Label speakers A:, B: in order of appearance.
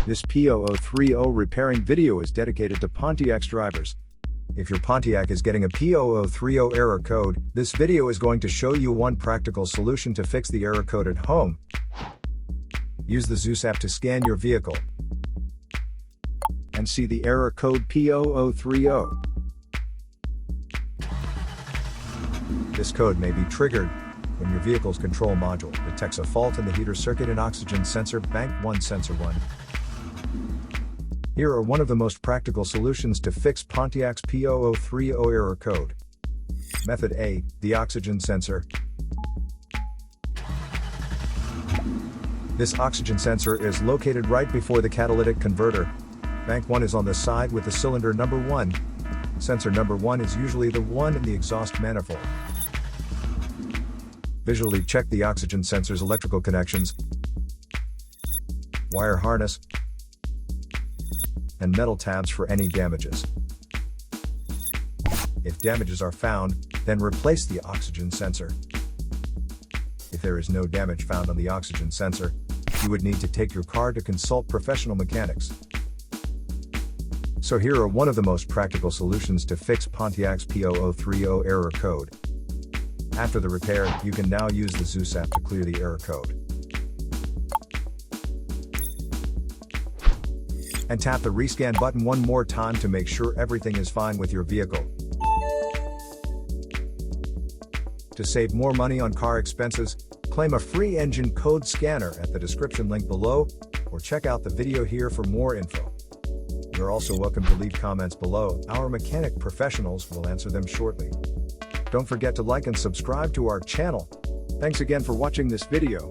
A: This P0030 repairing video is dedicated to Pontiac's drivers. If your Pontiac is getting a P0030 error code, this video is going to show you one practical solution to fix the error code at home. Use the HO2S app to scan your vehicle and see the error code P0030. This code may be triggered when your vehicle's control module detects a fault in the heater circuit and oxygen sensor bank 1 sensor 1. Here are one of the most practical solutions to fix Pontiac's P0030 error code. Method A, the oxygen sensor. This oxygen sensor is located right before the catalytic converter. Bank 1 is on the side with the cylinder number 1. Sensor number 1 is usually the one in the exhaust manifold. Visually check the oxygen sensor's electrical connections, wire harness, and metal tabs for any damages. If damages are found, then replace the oxygen sensor. If there is no damage found on the oxygen sensor, you would need to take your car to consult professional mechanics. So here are one of the most practical solutions to fix Pontiac's P0030 error code. After the repair, you can now use the HO2S app to clear the error code. And tap the rescan button one more time to make sure everything is fine with your vehicle. To save more money on car expenses, claim a free engine code scanner at the description link below, or check out the video here for more info. You're also welcome to leave comments below. Our mechanic professionals will answer them shortly. Don't forget to like and subscribe to our channel. Thanks again for watching this video.